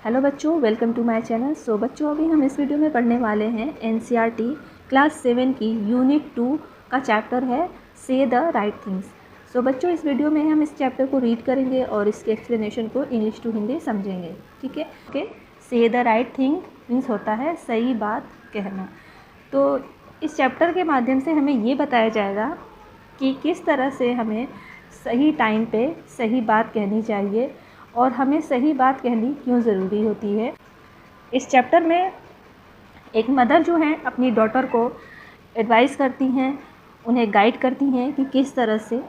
Hello बच्चों, welcome to my channel. सो बच्चों, अभी हम इस वीडियो में पढ़ने वाले हैं एनसीईआरटी क्लास 7 की यूनिट 2 का चैप्टर है से द राइट थिंग्स। सो बच्चों, इस वीडियो में हम इस चैप्टर को रीड करेंगे और इसके एक्सप्लेनेशन को इंग्लिश टू हिंदी समझेंगे। ठीक है। ओके, से द राइट थिंग मीन्स होता है सही बात कहना। तो इस चैप्टर के माध्यम से हमें ये बताया जाएगा कि किस तरह से हमें सही टाइम पे सही बात कहनी चाहिए और हमें सही बात कहनी क्यों ज़रूरी होती है। इस चैप्टर में एक मदर जो है अपनी डॉटर को एडवाइस करती हैं, उन्हें गाइड करती हैं कि किस तरह से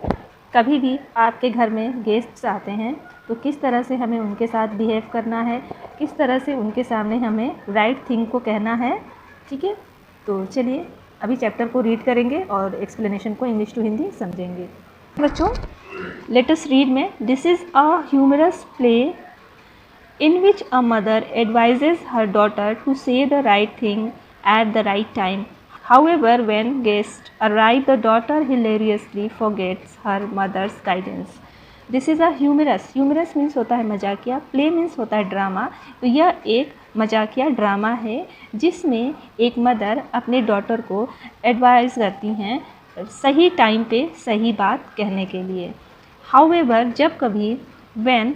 कभी भी आपके घर में गेस्ट्स आते हैं तो किस तरह से हमें उनके साथ बिहेव करना है, किस तरह से उनके सामने हमें राइट थिंग को कहना है। ठीक है, तो चलिए अभी चैप्टर को रीड करेंगे और एक्सप्लेनेशन को इंग्लिश टू हिंदी समझेंगे। बच्चों, let us read में this is a humorous play in which a mother advises her daughter to say the right thing at the right time. However, when guests arrive, the daughter hilariously forgets her mother's guidance. This is a humorous means होता है मजाकिया, play means होता है drama. तो यह एक मजाकिया drama है जिसमें एक मदर अपने डॉटर को एडवाइस करती हैं सही टाइम पे सही बात कहने के लिए। हाउएवर, जब कभी व्हेन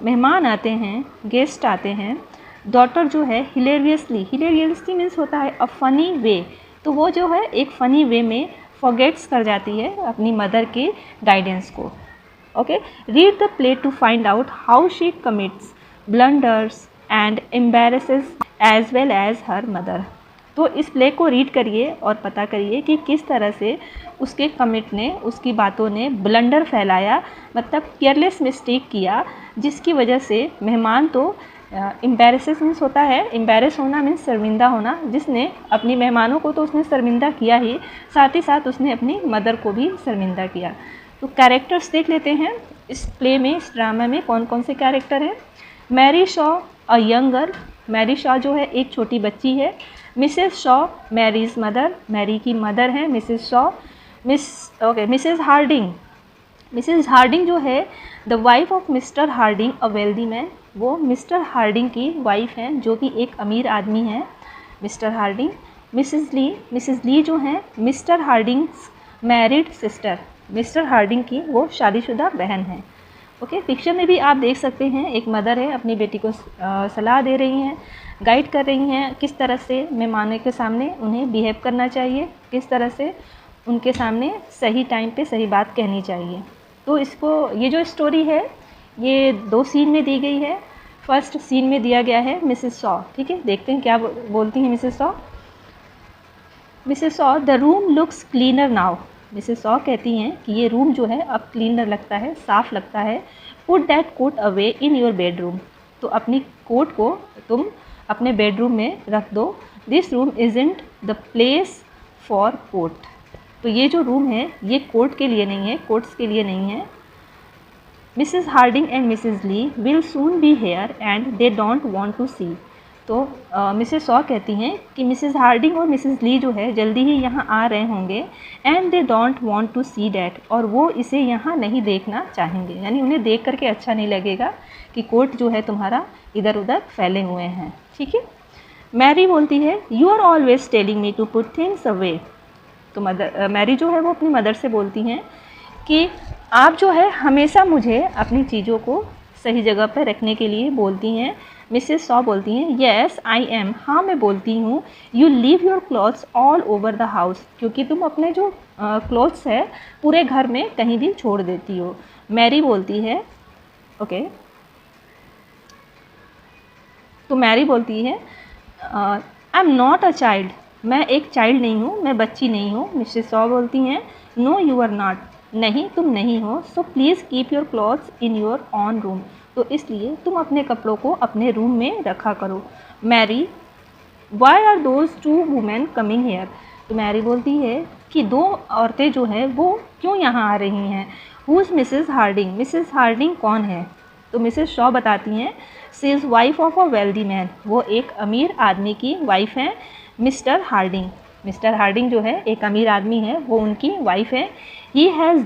मेहमान आते हैं, गेस्ट आते हैं, डॉटर जो है हिलेरियसली मीन्स होता है अ फ़नी वे। तो वो जो है एक फ़नी वे में फॉरगेट्स कर जाती है अपनी मदर के गाइडेंस को। Okay, read the play to find out how she commits blunders and embarrasses as well as her mother. तो इस प्ले को रीड करिए और पता करिए कि किस तरह से उसके कमिट ने, उसकी बातों ने ब्लंडर फैलाया, मतलब केयरलेस मिस्टेक किया, जिसकी वजह से मेहमान तो एम्बैरेसेस मीन्स होता है, एम्बैरेस होना मीन्स शर्मिंदा होना, जिसने अपनी मेहमानों को तो उसने शर्मिंदा किया ही, साथ ही साथ उसने अपनी मदर को भी शर्मिंदा किया। तो कैरेक्टर्स देख लेते हैं इस प्ले में, इस ड्रामा में कौन कौन से कैरेक्टर हैं। Mary Shaw a young girl, Mary Shaw जो है एक छोटी बच्ची है। Mrs Shaw Mary's mother, Mary की मदर है Mrs Shaw. Mrs Harding, Mrs Harding जो है the wife of Mr Harding a wealthy man, वो मिस्टर हार्डिंग की वाइफ हैं जो कि एक अमीर आदमी हैं मिस्टर हार्डिंग। मिसेस ली जो हैं Mr Harding's married sister, Mr Harding की वो शादीशुदा बहन हैं। ओके, पिक्चर में भी आप देख सकते हैं एक मदर है अपनी बेटी को सलाह दे रही हैं, गाइड कर रही हैं किस तरह से मेहमानों के सामने उन्हें बिहेव करना चाहिए, किस तरह से उनके सामने सही टाइम पे सही बात कहनी चाहिए। तो इसको, ये जो स्टोरी है ये 2 सीन में दी गई है। फर्स्ट सीन में दिया गया है मिसेस शॉ। ठीक है, देखते हैं क्या बोलती हैं Mrs Shaw. Mrs Shaw, the room looks cleaner now. Mrs Shaw कहती हैं कि ये रूम जो है अब क्लीनर लगता है, साफ़ लगता है। Put that coat away in your bedroom, तो अपनी कोट को तुम अपने बेडरूम में रख दो। This room isn't the place for coat, तो ये जो रूम है ये कोट के लिए नहीं है, कोट्स के लिए नहीं है। Mrs Harding and Mrs Lee will soon be here and they don't want to see. तो मिसेस शॉ कहती हैं कि मिसेस हार्डिंग और मिसेस ली जो है जल्दी ही यहाँ आ रहे होंगे, and they don't want to see that, और वो इसे यहाँ नहीं देखना चाहेंगे, यानी उन्हें देख करके अच्छा नहीं लगेगा कि कोट जो है तुम्हारा इधर उधर फैले हुए हैं। ठीक है। मैरी बोलती है you are always telling me to put things away. तो मैरी जो है वो अपनी मदर से बोलती हैं कि आप जो है हमेशा मुझे अपनी चीज़ों को सही जगह पर रखने के लिए बोलती हैं। मिसेस शॉ बोलती हैं येस आई एम, हाँ मैं बोलती हूँ। You leave your clothes all over the house, क्योंकि तुम अपने जो क्लॉथ्स है पूरे घर में कहीं भी छोड़ देती हो। मैरी बोलती है ओके, तो मैरी बोलती है I am not a child, मैं एक चाइल्ड नहीं हूँ, मैं बच्ची नहीं हूँ। मिसेस शॉ बोलती हैं नो यू आर नॉट, नहीं तुम नहीं हो। So please keep your clothes in your on room, तो इसलिए तुम अपने कपड़ों को अपने रूम में रखा करो। Mary why are those 2 women coming here, तो मैरी बोलती है कि 2 औरतें जो हैं वो क्यों यहाँ आ रही हैं। Who is Mrs Harding, Mrs Harding कौन है। तो मिसेस शॉ बताती हैं she is wife of a wealthy man, वो एक अमीर आदमी की वाइफ हैं मिस्टर हार्डिंग। मिस्टर हार्डिंग जो है एक अमीर आदमी है, वो उनकी वाइफ है। He has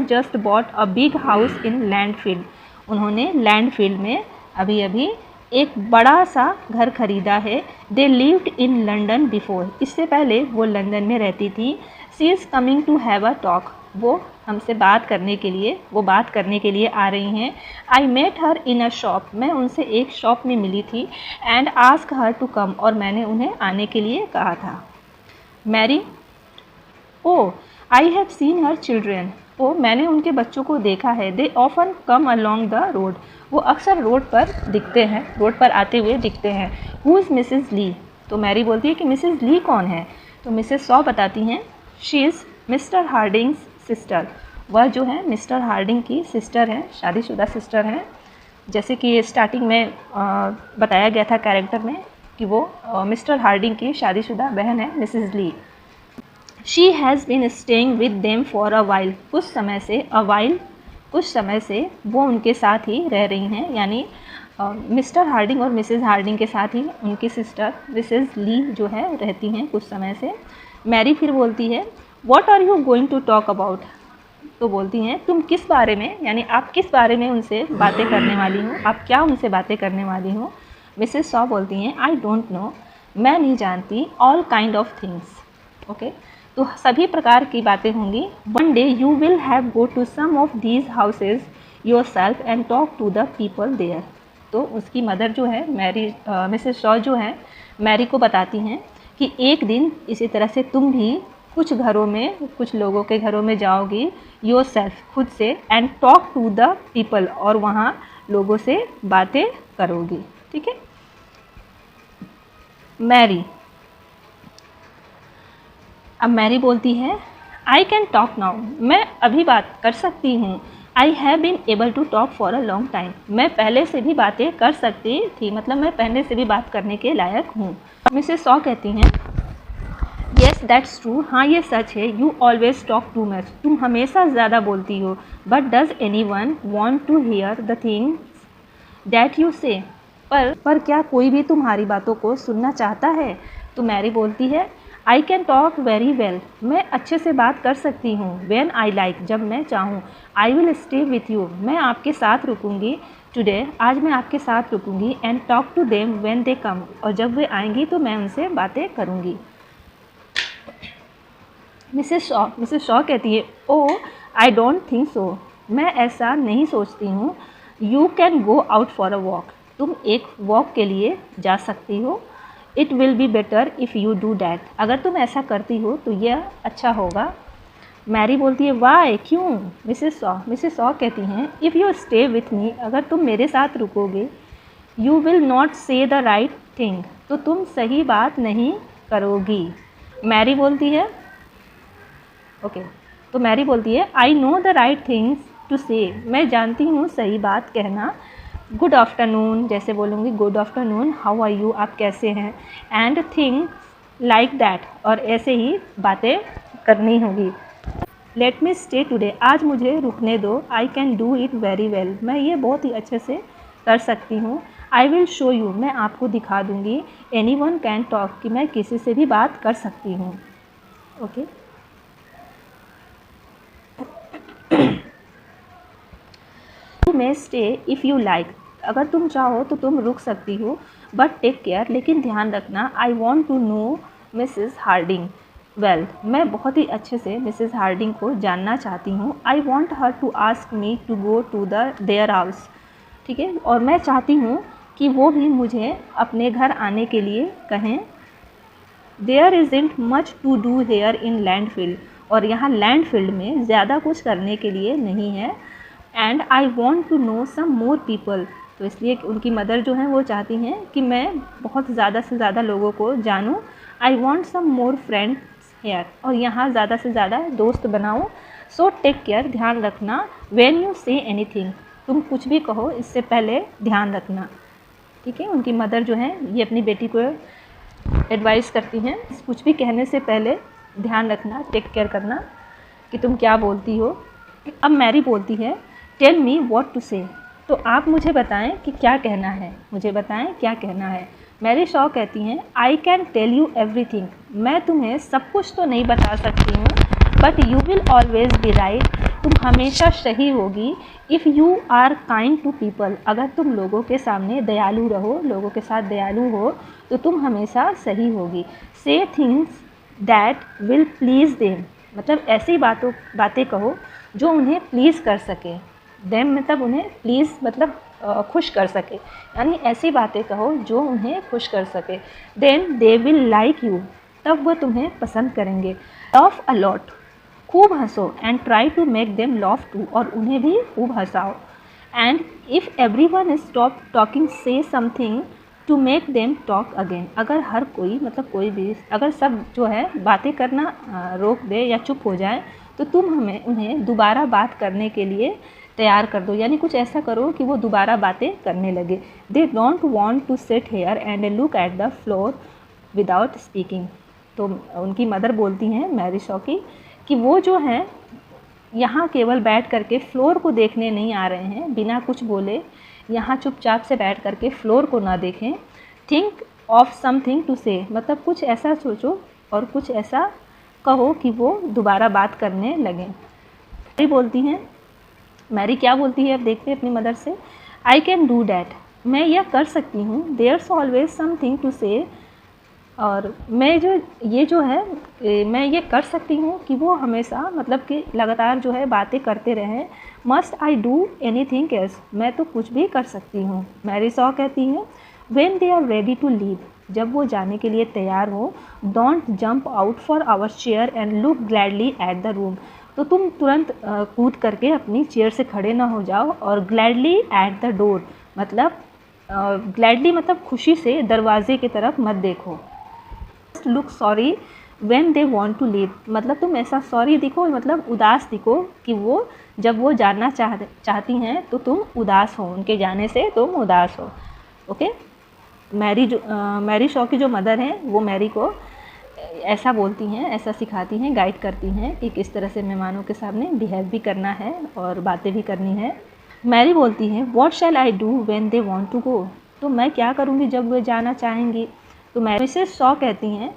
just bought a big house in Landfield, उन्होंने लैंडफील्ड में अभी अभी एक बड़ा सा घर खरीदा है। They lived in London before, इससे पहले वो लंदन में रहती थी। She is coming to have a talk, वो हमसे बात करने के लिए आ रही हैं। आई मेट हर इन अ शॉप, मैं उनसे एक शॉप में मिली थी। And ask her to come, और मैंने उन्हें आने के लिए कहा था। Mary, oh I have seen her children, oh मैंने उनके बच्चों को देखा है। They often come along the road, वो अक्सर रोड पर दिखते हैं, रोड पर आते हुए दिखते हैं। हु इज़ मिसेज़ ली, तो मैरी बोलती है कि मिसेज़ ली कौन है? तो मिसेस शॉ बताती हैं she is mister Hardinge sister, वह जो है मिस्टर हार्डिंग की सिस्टर है, शादीशुदा सिस्टर हैं। जैसे कि स्टार्टिंग में बताया गया था कैरेक्टर में कि वो मिस्टर हार्डिंग की शादीशुदा बहन है Mrs Lee. She has been staying with them for a while, कुछ समय से वो उनके साथ ही रह रही हैं, यानी मिस्टर हार्डिंग और मिसेज़ हार्डिंग के साथ ही उनकी सिस्टर मिसेज़ ली जो है रहती हैं कुछ समय से। मैरी फिर बोलती है what are you going to talk about, तो बोलती हैं तुम किस बारे में, यानी आप किस बारे में उनसे बातें करने वाली हो, आप क्या उनसे बातें करने वाली हो? मिसेस शॉ बोलती हैं आई डोंट नो, मैं नहीं जानती। All kind of things, okay, तो सभी प्रकार की बातें होंगी। One day you will have go to some of these houses yourself and talk to the people there. तो उसकी मदर जो है मिसेस शॉ जो है मैरी को बताती हैं कि एक दिन इसी तरह से तुम भी कुछ लोगों के घरों में जाओगी, योर सेल्फ, खुद से, and talk to the people, और वहाँ लोगों से बातें करोगी। ठीक है। मैरी, अब मैरी बोलती है आई कैन टॉक नाउ, मैं अभी बात कर सकती हूँ। I have been able to talk for a long time, मैं पहले से भी बातें कर सकती थी, मतलब मैं पहले से भी बात करने के लायक हूँ। मिसेस शॉ कहती हैं येस दैट्स ट्रू, हाँ ये सच है। You always talk too much, तुम हमेशा ज़्यादा बोलती हो। But does anyone want to hear the things that you say, पर क्या कोई भी तुम्हारी बातों को सुनना चाहता है? तो मैरी बोलती है I can talk very well, मैं अच्छे से बात कर सकती हूँ। व्हेन आई लाइक, जब मैं चाहूँ। I will stay with you, मैं आपके साथ रुकूंगी। टुडे, आज मैं आपके साथ रुकूंगी। And talk to them when they come, और जब वे आएंगी तो मैं उनसे बातें करूँगी। मिसेस शॉ कहती है ओ आई डोंट थिंक सो, मैं ऐसा नहीं सोचती हूँ। You can go out for a walk, तुम एक वॉक के लिए जा सकती हो। It will be better if you do that, अगर तुम ऐसा करती हो तो यह अच्छा होगा। मैरी बोलती है वाई, क्यों? मिसेस शॉ कहती हैं if you stay with me, अगर तुम मेरे साथ रुकोगे, यू विल नॉट से द राइट थिंग, तो तुम सही बात नहीं करोगी। मैरी बोलती है ओके, तो मैरी बोलती है I know the right things to say, मैं जानती हूँ सही बात कहना। गुड आफ्टरनून, जैसे बोलूँगी good afternoon, how are you, आप कैसे हैं। एंड थिंग्स लाइक दैट, और ऐसे ही बातें करनी होगी। लेट मी स्टे टुडे, आज मुझे रुकने दो। I can do it very well, मैं ये बहुत ही अच्छे से कर सकती हूँ। आई विल शो यू, मैं आपको दिखा दूँगी। एनी वन कैन टॉक, कि मैं किसी से भी बात कर सकती हूँ। Okay, you may stay if you like, अगर तुम चाहो तो तुम रुक सकती हो। बट टेक केयर, लेकिन ध्यान रखना। I want to know Mrs Harding well, मैं बहुत ही अच्छे से मिसेस हार्डिंग को जानना चाहती हूँ। I want her to ask me to go to their house, ठीक है, और मैं चाहती हूँ कि वो भी मुझे अपने घर आने के लिए कहें। There isn't much to do here in Landfield, और यहाँ लैंडफील्ड में ज़्यादा कुछ करने के लिए नहीं है। And I want to know some more people, तो इसलिए उनकी मदर जो है वो चाहती हैं कि मैं बहुत ज़्यादा से ज़्यादा लोगों को जानूँ। I want some more friends here, और यहाँ ज़्यादा से ज़्यादा दोस्त बनाऊँ। सो टेक केयर, ध्यान रखना। व्हेन यू से एनीथिंग, तुम कुछ भी कहो इससे पहले ध्यान रखना। ठीक है, उनकी मदर जो है ये अपनी बेटी को एडवाइस करती हैं, कुछ भी कहने से पहले ध्यान रखना, टेक केयर करना कि तुम क्या बोलती हो। अब मैरी बोलती है टेल मी व्हाट टू से, तो आप मुझे बताएं कि क्या कहना है, मुझे बताएं क्या कहना है। मैरी शॉ कहती हैं I can tell you everything, मैं तुम्हें सब कुछ तो नहीं बता सकती हूँ, but you will always be right तुम हमेशा सही होगी। If you are kind to people, अगर तुम लोगों के सामने दयालु रहो, लोगों के साथ दयालु हो तो तुम हमेशा सही होगी। से things that will please them, मतलब ऐसी बातें कहो जो उन्हें प्लीज़ कर सके। देम मतलब उन्हें, प्लीज़ मतलब खुश कर सके, यानी ऐसी बातें कहो जो उन्हें खुश कर सके। Then they will like you, तब वह तुम्हें पसंद करेंगे। लॉफ अ लॉट, खूब हंसो। And try to make them laugh too, और उन्हें भी खूब हंसाओ। And if every one stop talking say something to make them talk again, अगर हर कोई मतलब कोई भी, अगर सब जो है बातें करना रोक दे या चुप हो जाए तो तुम उन्हें दोबारा बात करने के लिए तैयार कर दो, यानी कुछ ऐसा करो कि वो दोबारा बातें करने लगे। They don't want to sit here and look at the floor without speaking. तो उनकी मदर बोलती हैं मैरी शॉ की कि वो जो है यहाँ केवल बैठ करके फ्लोर को देखने नहीं आ रहे हैं, बिना कुछ बोले यहाँ चुपचाप से बैठ करके फ्लोर को ना देखें। थिंक ऑफ समथिंग टू से, मतलब कुछ ऐसा सोचो और कुछ ऐसा कहो कि वो दोबारा बात करने लगें। मैरी बोलती हैं, मैरी क्या बोलती है अब देखते हैं अपनी मदर से। आई कैन डू डैट, मैं यह कर सकती हूँ। देयर्स ऑलवेज समथिंग टू से, और मैं मैं ये कर सकती हूँ कि वो हमेशा मतलब कि लगातार जो है बातें करते रहें। Must I do anything else, मैं तो कुछ भी कर सकती हूँ। मैरी शॉ कहती हैं when they are ready to leave, जब वो जाने के लिए तैयार हो। Don't jump out for our chair and look gladly at the room, तो तुम तुरंत कूद करके अपनी चेयर से खड़े ना हो जाओ। और ग्लैडली एट द डोर, मतलब ग्लैडली मतलब खुशी से दरवाजे की तरफ मत देखो। Look sorry when they want to leave, मतलब तुम ऐसा सॉरी दिखो, मतलब उदास दिखो कि वो जब वो जाना चाहती हैं तो तुम उदास हो, उनके जाने से तुम उदास हो। ओके। मैरी शॉ की जो मदर हैं वो मैरी को ऐसा बोलती हैं, ऐसा सिखाती हैं, गाइड करती हैं कि किस तरह से मेहमानों के सामने बिहेव भी करना है और बातें भी करनी है। मैरी बोलती हैं what shall I do when they want to go, तो मैं क्या करूँगी जब वे जाना चाहेंगी। तो मिसेस शॉ कहती हैं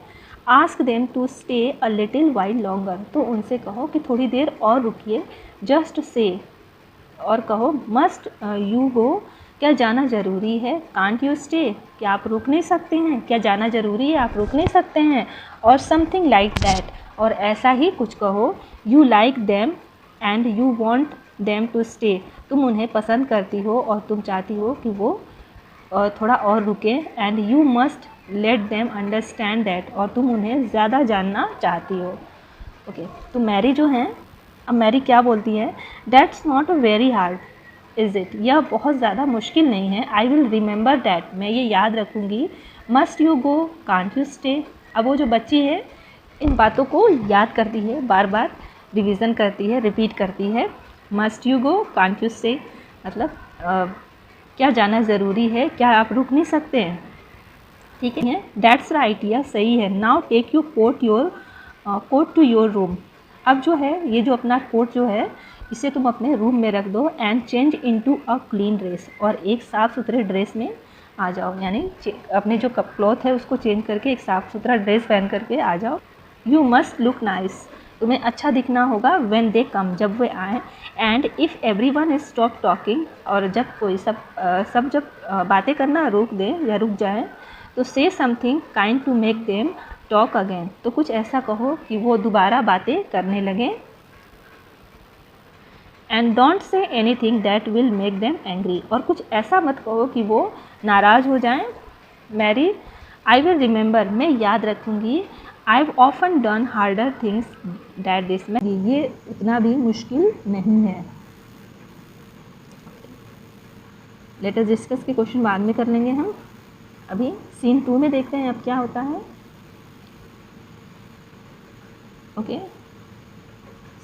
ask them to stay a little while longer, तो उनसे कहो कि थोड़ी देर और रुकिए। जस्ट से, और कहो मस्ट यू गो, क्या जाना ज़रूरी है। कांट यू स्टे, क्या आप रुक नहीं सकते हैं, क्या जाना ज़रूरी है, आप रुक नहीं सकते हैं। और समथिंग लाइक दैट, और ऐसा ही कुछ कहो। You like them and you want them to stay, तुम उन्हें पसंद करती हो और तुम चाहती हो कि वो थोड़ा और रुके। And you must let them understand that, और तुम उन्हें ज़्यादा जानना चाहती हो। ओके। तो मैरी जो हैं, अब मैरी क्या बोलती है, that's not very hard is it, यह बहुत ज़्यादा मुश्किल नहीं है। आई विल रिमेंबर दैट, मैं ये याद रखूँगी। Must you go, can't you stay, अब वो जो बच्ची है इन बातों को याद करती है, बार बार रिवीजन करती है, रिपीट करती है। Must you go, can't you stay, मतलब क्या जाना ज़रूरी है, क्या आप रुक नहीं सकते हैं। ठीक है, दैट्स राइट, यह सही है। Now take you coat to your room, अब जो है ये जो अपना कोट जो है इसे तुम अपने रूम में रख दो। And change into a clean dress, और एक साफ़ सुथरे ड्रेस में आ जाओ, यानी अपने जो क्लॉथ है उसको चेंज करके एक साफ़ सुथरा ड्रेस पहन करके आ जाओ। यू मस्ट लुक नाइस, तुम्हें अच्छा दिखना होगा। व्हेन दे कम, जब वे आएँ। And if everyone is stop talking, और जब कोई सब जब बातें करना रोक दें या रुक जाए तो say something kind to make them talk again, तो कुछ ऐसा कहो कि वो दोबारा बातें करने लगें। And don't say anything that will make them angry, और कुछ ऐसा मत कहो कि वो नाराज़ हो जाएं। मैरी आई विल रिमेंबर, मैं याद रखूँगी। आई have often done harder things that this, में ये उतना भी मुश्किल नहीं है। लेट अस डिस्कस के क्वेश्चन बाद में कर लेंगे हम, अभी सीन 2 में देखते हैं अब क्या होता है। ओके।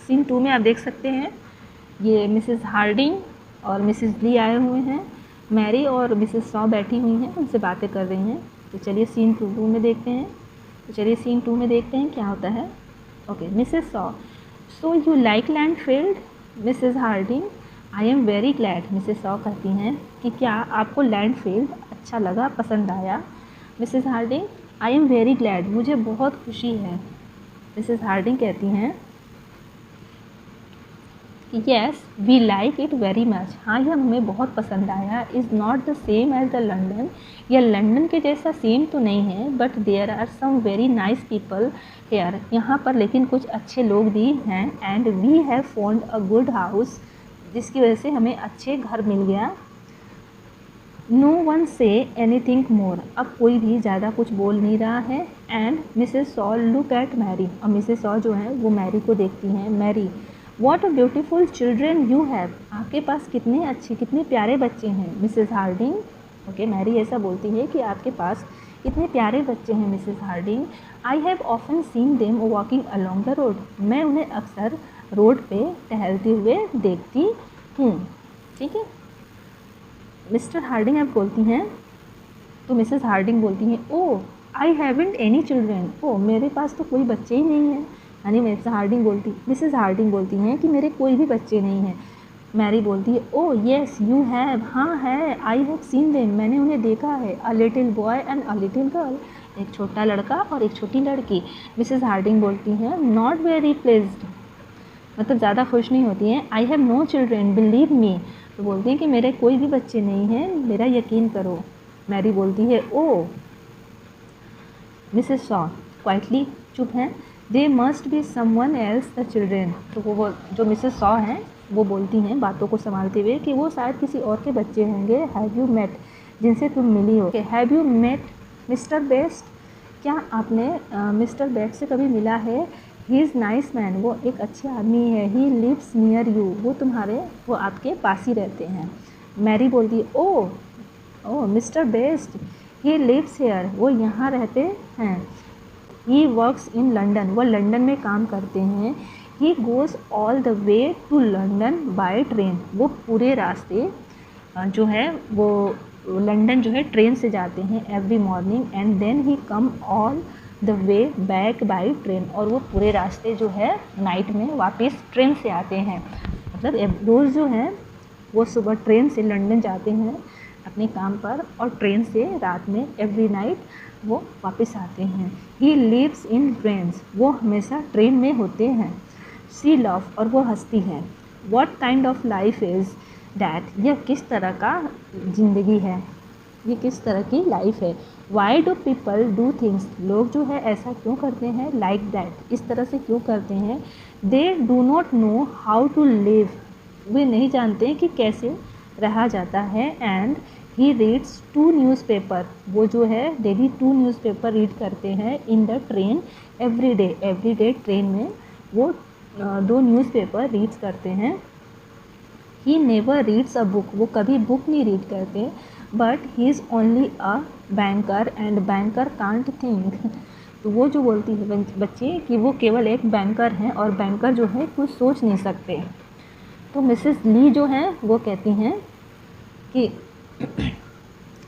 सीन 2 में आप देख सकते हैं ये मिसेस हार्डिंग और मिसेस ली आए हुए हैं, मैरी और मिसेस शॉ बैठी हुई हैं, उनसे बातें कर रही हैं। तो चलिए सीन 2 में देखते हैं। तो चलिए सीन 2 में देखते हैं क्या होता है। Okay. Mrs Shaw, so you like Landfield. Mrs Harding, I am very glad. Mrs Shaw कहती हैं कि क्या आपको लैंडफील्ड अच्छा लगा, पसंद आया। Mrs Harding, I am very glad, मुझे बहुत खुशी है। मिसेस हार्डिंग कहती हैं yes we like it very much, हाँ यह हमें बहुत पसंद आया। Is not the same as the London, यह लंदन के जैसा सेम तो नहीं है, but there are some very nice people here, यहाँ पर लेकिन कुछ अच्छे लोग भी हैं। And we have found a good house, जिसकी वजह से हमें अच्छे घर मिल गया। No one say anything more, अब कोई भी ज़्यादा कुछ बोल नहीं रहा है। And Mrs Shaw look at Mary, और मिसेस सॉ जो है वो मैरी को देखती हैं। Mary, what a beautiful children you have, आपके पास कितने अच्छे कितने प्यारे बच्चे हैं। मिसेस हार्डिंग, ओके मैरी ऐसा बोलती है कि आपके पास कितने प्यारे बच्चे हैं Mrs Harding. I have often seen them walking along the road, मैं उन्हें अक्सर रोड पे टहलते हुए देखती हूँ। ठीक है, मिस्टर हार्डिंग अब बोलती हैं, तो मिसेस हार्डिंग बोलती हैं, ओह आई हैवेंट एनी चिल्ड्रेन, ओ मेरे पास तो कोई बच्चे ही नहीं हैं। यानी मिसेस हार्डिंग बोलती हैं कि मेरे कोई भी बच्चे नहीं हैं। मैरी बोलती है, ओह येस यू हैव, हाँ है, आई हैव सीन देम, मैंने उन्हें देखा है। A little boy and a little girl, एक छोटा लड़का और एक छोटी लड़की। मिसेस हार्डिंग बोलती हैं, नॉट वेरी प्लेज्ड, मतलब ज़्यादा खुश नहीं होती हैं। I have no children believe me, तो बोलती हैं कि मेरे कोई भी बच्चे नहीं हैं, मेरा यकीन करो। मैरी बोलती है, ओ मिसेस शॉ क्वाइटली चुप हैं। They must be someone else the children, तो वो जो मिसेस शॉ हैं वो बोलती हैं बातों को संभालते हुए कि वो शायद किसी और के बच्चे होंगे। हैव यू मेट, जिनसे तुम मिली हो। Have you met Mr Best, क्या आपने मिस्टर बेस्ट से कभी मिला है। ही इज़ नाइस मैन, वो एक अच्छे आदमी है। ही लिव्स नियर यू, वो आपके पास ही रहते हैं। मैरी बोलती है, oh Mister Best, he lives here, वो यहाँ रहते हैं। ही वर्क्स इन लंदन, वो लंदन में काम करते हैं। He goes all the way to London by train, वो पूरे रास्ते जो है वो लंदन जो है ट्रेन से जाते हैं every morning. And then he come all the way back by train, और वो पूरे रास्ते जो है नाइट में वापस ट्रेन से आते हैं। मतलब रोज़ जो है वो सुबह ट्रेन से लंदन जाते हैं अपने काम पर, और ट्रेन से रात में एवरी नाइट वो वापस आते हैं। ही लिव्स इन ट्रेन्स, वो हमेशा ट्रेन में होते हैं। सी लव, और वो हंसती है। What kind of life is that, यह किस तरह का ज़िंदगी है, ये किस तरह की लाइफ है। Why do people do things, लोग जो है ऐसा क्यों करते हैं। लाइक दैट, इस तरह से क्यों करते हैं। They do not know how to live, वे नहीं जानते कि कैसे रहा जाता है। एंड ही रीड्स 2 न्यूज़पेपर, वो जो है डेली 2 न्यूज़पेपर रीड करते हैं in the train every day train में वो 2 न्यूज़पेपर रीड्स करते हैं। He never reads a book, वो कभी बुक नहीं रीड करते। But he is only a banker and banker can't think, तो वो जो बोलती है बच्चे कि वो केवल एक बैंकर हैं और बैंकर जो है कुछ सोच नहीं सकते। तो मिसेस ली जो हैं वो कहती हैं कि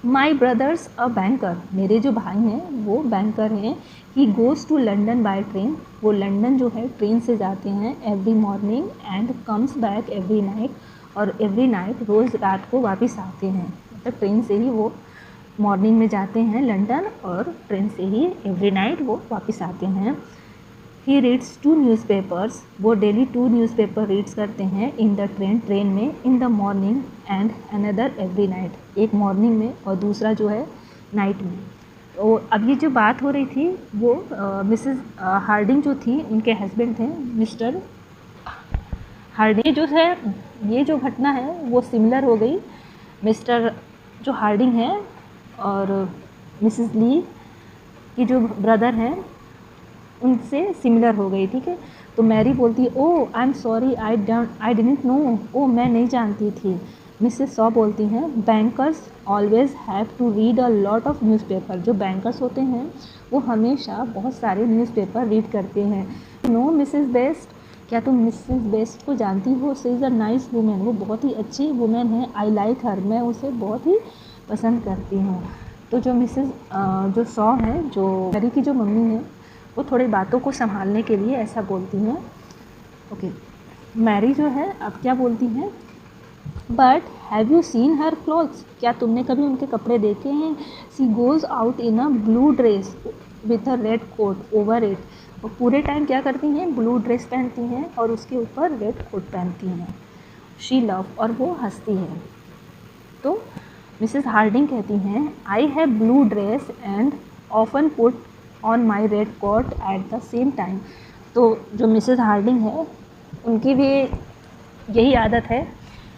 माई ब्रदर्स अ बैंकर, मेरे जो भाई हैं वो बैंकर हैं। He goes to London by train, वो लंदन जो है ट्रेन से जाते हैं every morning and comes back every night, और एवरी नाइट रोज़ रात को वापस आते हैं। मतलब ट्रेन से ही वो मॉर्निंग में जाते हैं लंदन, और ट्रेन से ही एवरी नाइट वो वापस आते हैं। ही रीड्स 2 न्यूज़पेपर्स, वो डेली 2 न्यूज़पेपर रीड्स करते हैं इन द ट्रेन में। इन the morning and another every night, एक मॉर्निंग में और दूसरा जो है नाइट में। तो अब ये जो बात हो रही थी वो मिसेस हार्डिंग जो थी उनके हस्बैंड थे मिस्टर हार्डिंग। जो है ये जो घटना है वो सिमिलर हो गई मिस्टर जो हार्डिंग है और मिसेस ली की जो ब्रदर हैं उनसे सिमिलर हो गई। ठीक है, तो मैरी बोलती है, oh I am sorry, I didn't know, oh मैं नहीं जानती थी। मिसेस शॉ बोलती हैं, bankers always have to read a lot of newspaper, जो बैंकर्स होते हैं वो हमेशा बहुत सारे न्यूज़पेपर रीड करते हैं। नो मिसेस बेस्ट, क्या तुम मिसेस बेस्ट को जानती हो। She is a nice women, वो बहुत ही अच्छी वुमेन है। आई लाइक हर, मैं उसे बहुत ही पसंद करती हूँ। तो जो मिसेस जो शॉ हैं, जो मैरी की जो मम्मी है, वो थोड़ी बातों को संभालने के लिए ऐसा बोलती हैं। ओके, मैरी जो है अब क्या बोलती हैं, but have you seen her clothes, क्या तुमने कभी उनके कपड़े देखे हैं। She goes out in a blue dress with a red coat over it, वो पूरे टाइम क्या करती हैं, ब्लू ड्रेस पहनती हैं और उसके ऊपर रेड कोट पहनती हैं। शी लव, और वो हंसती है। तो मिसेस हार्डिंग कहती हैं I have blue dress and often put on my red coat at the same time. तो जो मिसेस हार्डिंग है उनकी भी यही आदत है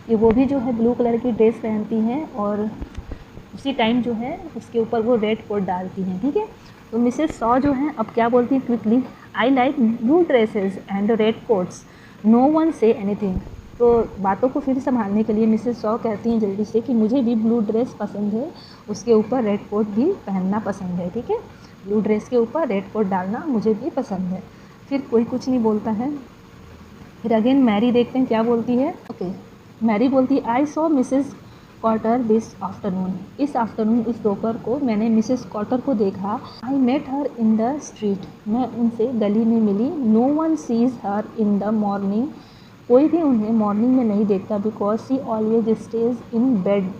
कि वो भी जो है ब्लू कलर की ड्रेस पहनती हैं और उसी टाइम जो है उसके ऊपर वो रेड कोट डालती हैं, ठीक है। तो मिसेस शॉ जो है अब क्या बोलती हैं quickly, I like blue dresses and red coats, no one say anything. तो बातों को फिर संभालने के लिए मिसेस शॉ कहती हैं जल्दी से कि मुझे भी ब्लू ड्रेस पसंद है, उसके ऊपर रेड कोट भी पहनना पसंद है, ठीक है। ब्लू ड्रेस के ऊपर रेड कोट डालना मुझे भी पसंद है। फिर कोई कुछ नहीं बोलता है। फिर अगेन मैरी देखते हैं क्या बोलती है। ओके, मैरी बोलती है I saw Mrs Cotter this afternoon, इस आफ्टरनून इस दोपहर को मैंने मिसेस कॉटर को देखा। I met her in the street, मैं उनसे गली में मिली। No one sees her in the morning, कोई भी उन्हें मॉर्निंग में नहीं देखता, because she always stays in bed,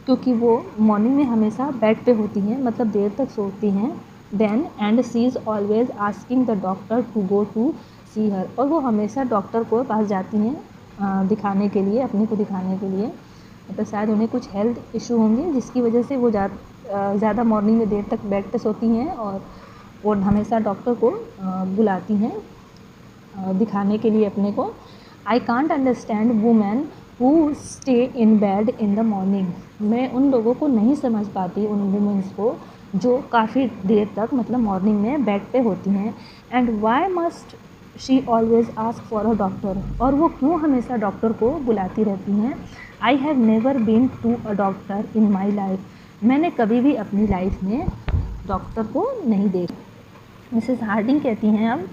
क्योंकि वो मॉर्निंग में हमेशा बेड पे होती हैं, मतलब देर तक सोती हैं। Then and she is always asking the doctor to go to see her, और वो हमेशा डॉक्टर को पास जाती हैं दिखाने के लिए, अपने को दिखाने के लिए। मतलब शायद उन्हें कुछ हेल्थ इशू होंगे जिसकी वजह से वो ज़्यादा मॉर्निंग में देर तक बेड पे सोती हैं, और वो हमेशा डॉक्टर को बुलाती हैं दिखाने के लिए अपने को। I can't understand women who stay in bed in the morning, मैं उन लोगों को नहीं समझ पाती, उन वुमेंस को जो काफ़ी देर तक मतलब मॉर्निंग में बेड पे होती हैं। And why must she always ask for a doctor, और वो क्यों हमेशा डॉक्टर को बुलाती रहती हैं। I have never been to a doctor in my life, मैंने कभी भी अपनी लाइफ में डॉक्टर को नहीं देखा। मिसेस हार्डिंग कहती हैं अब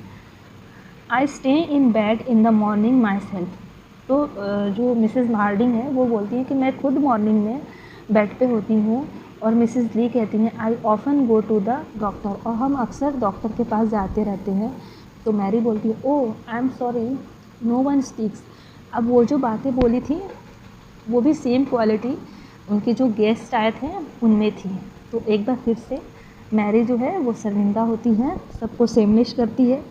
I stay in bed in the morning my self. तो जो मिसेस हार्डिंग है वो बोलती है कि मैं खुद मॉर्निंग में बेड पे होती हूँ। और मिसेस ली कहती हैं I often go to the doctor, और हम अक्सर डॉक्टर के पास जाते रहते हैं। तो मैरी बोलती है oh I am sorry no one speaks. अब वो जो बातें बोली थी वो भी सेम क्वालिटी उनके जो गेस्ट आए थे उनमें थी। तो एक बार फिर से मैरी जो है वो शर्मिंदा होती हैं, सबको शेमलिश करती है,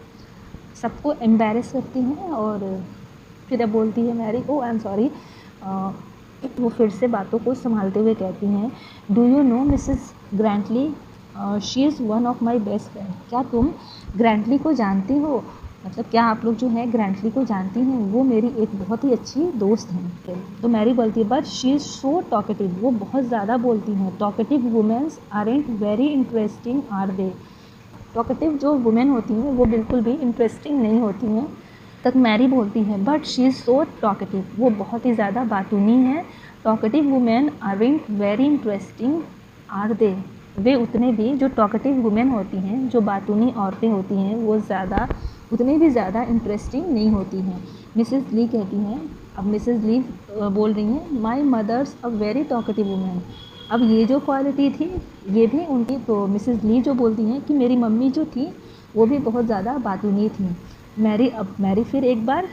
सबको एम्बैरेस करती हैं, और फिर अब बोलती है Mary oh I am sorry. वो फिर से बातों को संभालते हुए कहती हैं do you know Mrs Grantley, she is one of my best friend, क्या तुम ग्रैंटली को जानती हो, मतलब क्या आप लोग जो है ग्रैंटली को जानती हैं, वो मेरी एक बहुत ही अच्छी दोस्त हैं। तो मैरी बोलती है but she is so talkative, वो बहुत ज़्यादा बोलती हैं। Talkative womens aren't very interesting are they, talkative जो वुमेन होती हैं वो बिल्कुल भी इंटरेस्टिंग नहीं होती हैं। तक मैरी बोलती है but she is so talkative, वो बहुत ही ज़्यादा बातूनी है। Talkative women aren't very interesting are they, वे उतने भी जो टॉकेटिव वुमेन होती हैं, जो बातूनी औरतें होती हैं, वो ज़्यादा उतनी भी ज़्यादा इंटरेस्टिंग नहीं होती हैं। मिसेस ली कहती हैं, अब मिसेस ली बोल रही हैं my mother's a very talkative women. अब ये जो क्वालिटी थी ये भी उनकी, तो मिसेस ली जो बोलती हैं कि मेरी मम्मी जो थी वो भी बहुत ज़्यादा बातूनी थी। मैरी फिर एक बार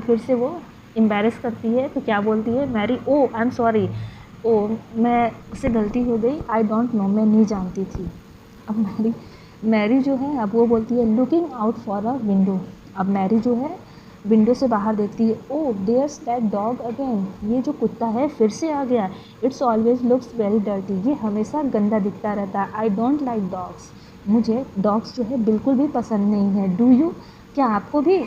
फिर से वो एम्बैरेस करती है। तो क्या बोलती है Mary oh I am sorry, oh मैं उससे गलती हो गई, आई डोंट नो, मैं नहीं जानती थी। अब मैरी जो है अब वो बोलती है looking out for a window, अब मैरी जो है विंडो से बाहर देखती है। ओ देयर्स दैट डॉग अगेन, ये जो कुत्ता है फिर से आ गया। It's always looks very dirty, ये हमेशा गंदा दिखता रहता है। आई डोंट लाइक डॉग्स, मुझे डॉग्स जो है बिल्कुल भी पसंद नहीं है। डू यू, क्या आपको भी।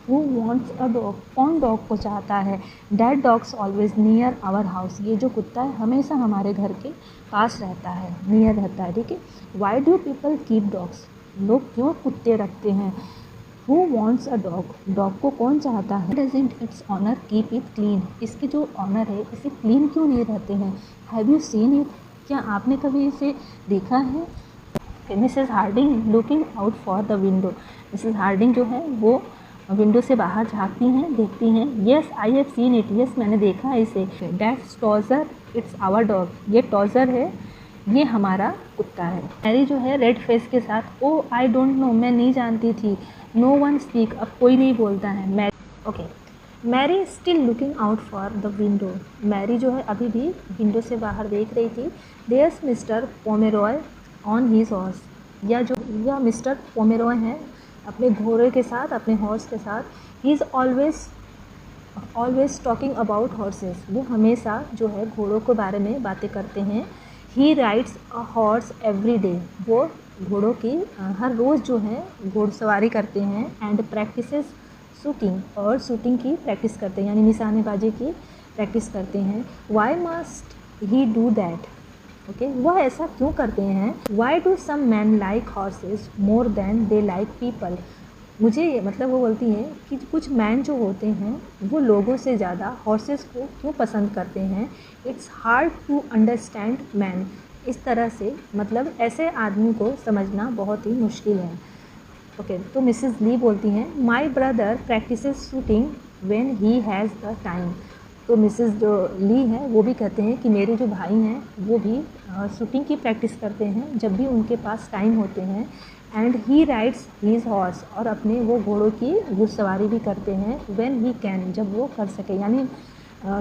हु वॉन्ट्स अ डॉग, कौन डॉग को चाहता है। That dog's always near our house, ये जो कुत्ता है हमेशा हमारे घर के पास रहता है, नियर रहता है, ठीक है। Why do people keep dogs, लोग क्यों कुत्ते रखते हैं। Who wants a dog, dog को कौन चाहता है। Doesn't its owner keep it clean, इसके जो ऑनर है इसे क्लीन क्यों नहीं रहते हैं। हैव यू सीन इट, क्या आपने कभी इसे देखा है। Mrs Harding looking out for the window, Mrs Harding जो है वो विंडो से बाहर झाँकती हैं, देखती हैं। Yes I have seen it, yes मैंने देखा है इसे। दैट्स टॉजर इट्स आवर डॉग, ये टॉजर है, ये हमारा कुत्ता है। मैरी जो है रेड फेस के साथ ओ आई डोंट नो, मैं नहीं जानती थी। नो वन स्पीक, अब कोई नहीं बोलता है। Mary still looking out for the window, Mary जो है अभी भी विंडो से बाहर देख रही थी। There's Mister Pomeroy on his horse, या मिस्टर पोमेरॉय हैं अपने घोड़े के साथ, अपने हॉर्स के साथ। He is always talking about horses, वो हमेशा जो है घोड़ों के बारे में बातें करते हैं। He rides a horse every day, वो घोड़ों की हर रोज़ जो है घोड़सवारी करते हैं। एंड प्रैक्टिसेस शूटिंग, और शूटिंग की प्रैक्टिस करते हैं यानी निशानेबाजी की प्रैक्टिस करते हैं। Why must he do that, okay, वह ऐसा क्यों करते हैं। Why do some man like horses more than they like people, मुझे मतलब वो बोलती हैं कि कुछ मैन जो होते हैं वो लोगों से ज़्यादा हॉर्सेस को क्यों पसंद करते हैं। It's hard to understand man, इस तरह से मतलब ऐसे आदमी को समझना बहुत ही मुश्किल है। ओके, तो मिसेस ली बोलती हैं my brother practices shooting when he has the time, तो मिसेस जो ली है वो भी कहते हैं कि मेरे जो भाई हैं वो भी शूटिंग की प्रैक्टिस करते हैं जब भी उनके पास टाइम होते हैं। And he rides his horse, और अपने वो घोड़ों की घुड़सवारी भी करते हैं व्हेन ही कैन, जब वो कर सके। यानी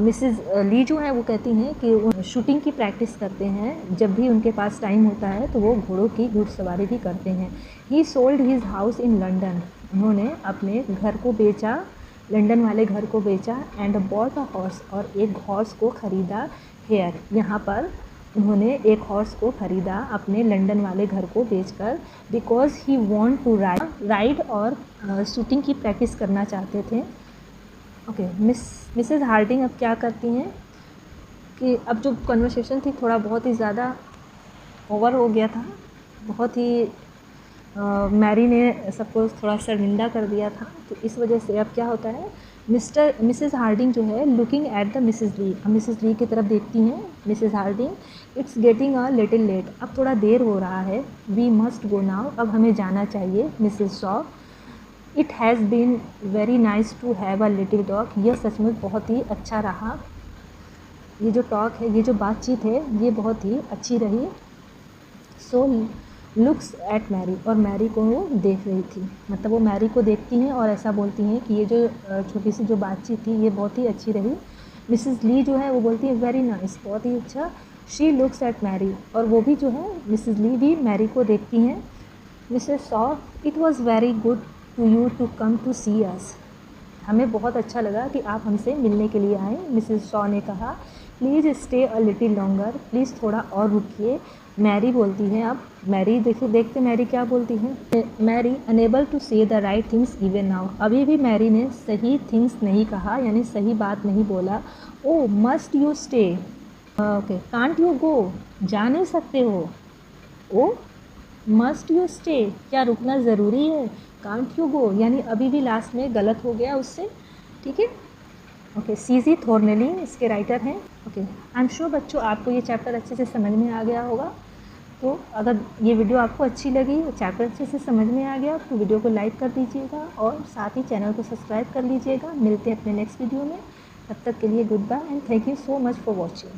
मिसेस ली जो है वो कहती हैं कि वो शूटिंग की प्रैक्टिस करते हैं जब भी उनके पास टाइम होता है, तो वो घोड़ों की घुड़सवारी भी करते हैं। ही sold his house in London, उन्होंने अपने घर को बेचा, लंदन वाले घर को बेचा। एंड बॉट अ हॉर्स, और एक हॉर्स को ख़रीदा। हेयर, यहाँ पर उन्होंने एक हॉर्स को ख़रीदा अपने लंदन वाले घर को बेचकर। Because he want to ride, और शूटिंग की प्रैक्टिस करना चाहते थे। ओके, मिसेस हार्डिंग अब क्या करती हैं कि अब जो कन्वर्सेशन थी थोड़ा बहुत ही ज़्यादा ओवर हो गया था, बहुत ही मैरी ने सबको थोड़ा शर्मिंदा कर दिया था, तो इस वजह से अब क्या होता है, मिसेस हार्डिंग जो है looking at the Mrs Lee, अब मिसेस ली की तरफ देखती हैं Mrs Harding. It's getting a little late, अब थोड़ा देर हो रहा है। वी मस्ट गो नाउ, अब हमें जाना चाहिए। Mrs Shaw, it has been very nice to have a little talk, यह सचमुच बहुत ही अच्छा रहा, ये जो टॉक है, ये जो बातचीत है, ये बहुत ही अच्छी रही। सो लुक्स एट मैरी, और मैरी को वो देख रही थी, मतलब वो मैरी को देखती हैं और ऐसा बोलती हैं कि ये जो छोटी सी जो बातचीत थी ये बहुत ही अच्छी रही। मिसेस ली जो है वो बोलती है वेरी नाइस, बहुत ही अच्छा। शी लुक्स एट मैरी, और वो भी जो है मिसेस ली भी मैरी को देखती हैं। Mrs Shaw, it was very good to you to come to see us, हमें बहुत अच्छा लगा कि आप हमसे मिलने के लिए आए। मिसेस शॉ ने कहा please stay a little longer, please थोड़ा और रुकिए। मैरी बोलती है, अब मैरी देखते मैरी क्या बोलती है। मैरी अनेबल टू से the right things even now, अभी भी मैरी ने सही थिंग्स नहीं कहा, यानी सही बात नहीं बोला। Oh must you stay, okay, can't you go, जा नहीं सकते हो। ओ मस्ट यू स्टे, क्या रुकना ज़रूरी है। कांट यू गो, यानी अभी भी लास्ट में गलत हो गया उससे, ठीक है। ओके, सीजी थॉर्नेली इसके राइटर हैं। ओके, आई एम श्योर बच्चों आपको ये चैप्टर अच्छे से समझ में आ गया होगा। तो अगर ये वीडियो आपको अच्छी लगी, चैप्टर अच्छे से समझ में आ गया, तो वीडियो को लाइक कर दीजिएगा और साथ ही चैनल को सब्सक्राइब कर लीजिएगा। मिलते हैं अपने नेक्स्ट वीडियो में, तब तक के लिए goodbye and thank you so much for watching.